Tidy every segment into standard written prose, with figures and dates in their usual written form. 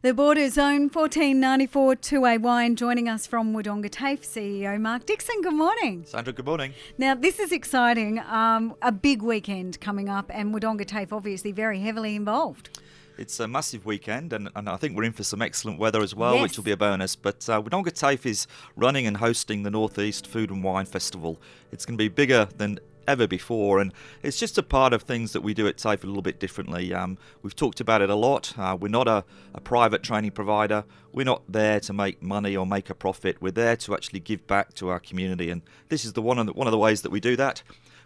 The Borders Zone 1494 2A Wine. Joining us from Wodonga TAFE CEO Mark Dixon. Good morning. Sandra, good morning. Now, this is exciting. A big weekend coming up, and Wodonga TAFE obviously very heavily involved. It's a massive weekend, and I think we're in for some excellent weather as well, Yes. which will be a bonus. But Wodonga TAFE is running and hosting the North East Food and Wine Festival. It's going to be bigger than ever before, and it's just a part of things that we do at TAFE a little bit differently. We've talked about it a lot. We're not a private training provider. We're not there to make money or make a profit. We're there to actually give back to our community, and this is one of the ways that we do that.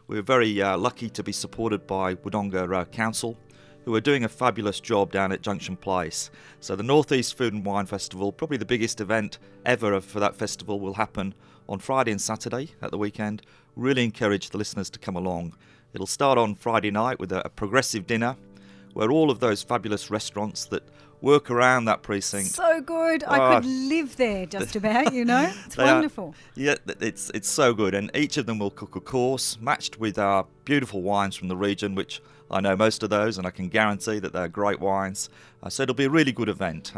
We're very lucky to be supported by Wodonga Council, who are doing a fabulous job down at Junction Place. So the North East Food and Wine Festival, probably the biggest event ever for that festival, will happen on Friday and Saturday at the weekend. Really encourage the listeners to come along. It'll start on Friday night with a progressive dinner where all of those fabulous restaurants that work around that precinct. So good. I could live there just about, It's wonderful. It's so good. And each of them will cook a course matched with our beautiful wines from the region, which I know most of those, and I can guarantee that they're great wines. So it'll be a really good event.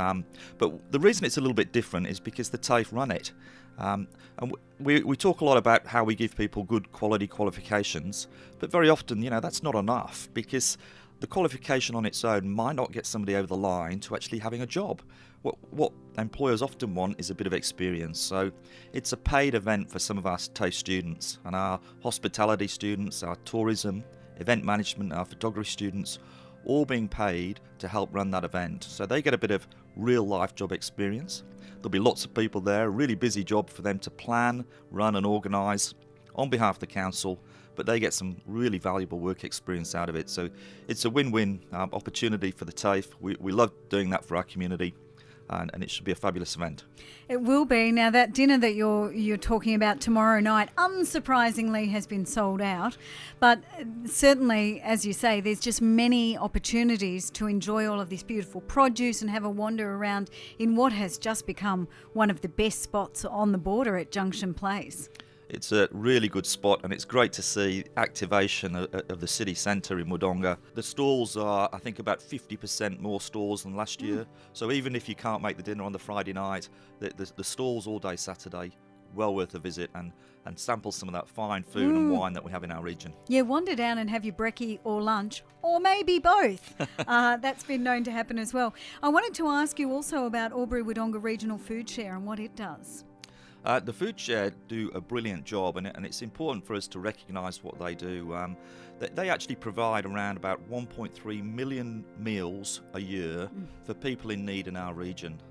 But the reason it's a little bit different is because the TAFE run it. And we talk a lot about how we give people good quality qualifications, but very often, that's not enough, because the qualification on its own might not get somebody over the line to actually having a job. What employers often want is a bit of experience. So it's a paid event for some of our TAFE students, and our hospitality students, our tourism, event management, our photography students, all being paid to help run that event. So they get a bit of real life job experience. There'll be lots of people there, a really busy job for them to plan, run and organise on behalf of the council, but they get some really valuable work experience out of it. So it's a win-win opportunity for the TAFE. We love doing that for our community, and it should be a fabulous event. It will be. Now, that dinner that you're talking about tomorrow night, unsurprisingly, has been sold out. But certainly, as you say, there's just many opportunities to enjoy all of this beautiful produce and have a wander around in what has just become one of the best spots on the border at Junction Place. It's a really good spot, and it's great to see activation of the city centre in Wodonga. The stalls are, I think, about 50% more stalls than last year. So even if you can't make the dinner on the Friday night, the stalls all day Saturday, well worth a visit and sample some of that fine food and wine that we have in our region. Yeah, wander down and have your brekkie or lunch, or maybe both. That's been known to happen as well. I wanted to ask you also about Albury-Wodonga Regional Food Share and what it does. The Food Share do a brilliant job, and it's important for us to recognise what they do. They actually provide around about 1.3 million meals a year for people in need in our region.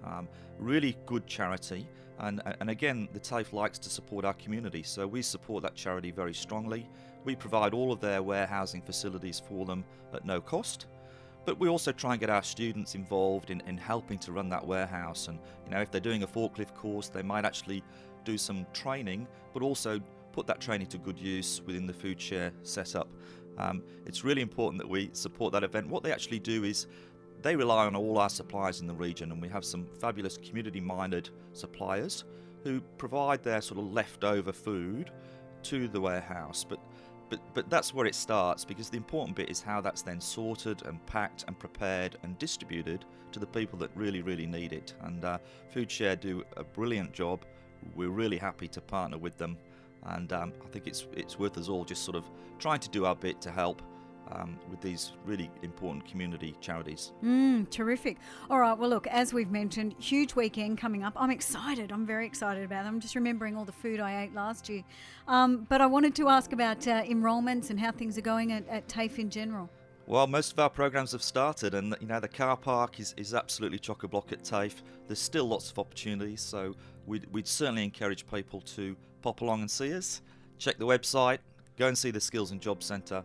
Really good charity, and again, the TAFE likes to support our community, so we support that charity very strongly. We provide all of their warehousing facilities for them at no cost. But we also try and get our students involved in helping to run that warehouse. And if they're doing a forklift course, they might actually do some training, but also put that training to good use within the Food Share setup. It's really important that we support that event. What they actually do is they rely on all our suppliers in the region, and we have some fabulous community-minded suppliers who provide their sort of leftover food to the warehouse. But that's where it starts, because the important bit is how that's then sorted and packed and prepared and distributed to the people that really, really need it. And Food Share do a brilliant job. We're really happy to partner with them, and I think it's worth us all just sort of trying to do our bit to help with these really important community charities. Terrific. All right, well, look, as we've mentioned, huge weekend coming up. I'm excited. I'm very excited about it. I'm just remembering all the food I ate last year. But I wanted to ask about enrolments and how things are going at TAFE in general. Well, most of our programs have started, and the car park is absolutely chock-a-block at TAFE. There's still lots of opportunities, so we'd certainly encourage people to pop along and see us. Check the website, go and see the Skills and Jobs Centre.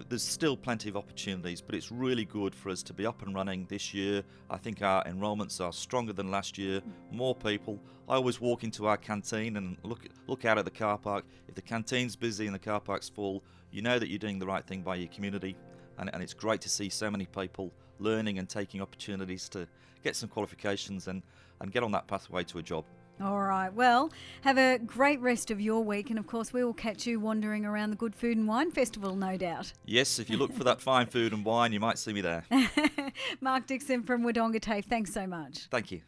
There's still plenty of opportunities, but it's really good for us to be up and running this year. I think our enrolments are stronger than last year, more people. I always walk into our canteen and look out at the car park. If the canteen's busy and the car park's full, you know that you're doing the right thing by your community, and it's great to see so many people learning and taking opportunities to get some qualifications and get on that pathway to a job. All right. Well, have a great rest of your week. And of course, we will catch you wandering around the Good Food and Wine Festival, no doubt. Yes, if you look for that fine food and wine, you might see me there. Mark Dixon from Wodonga TAFE, thanks so much. Thank you.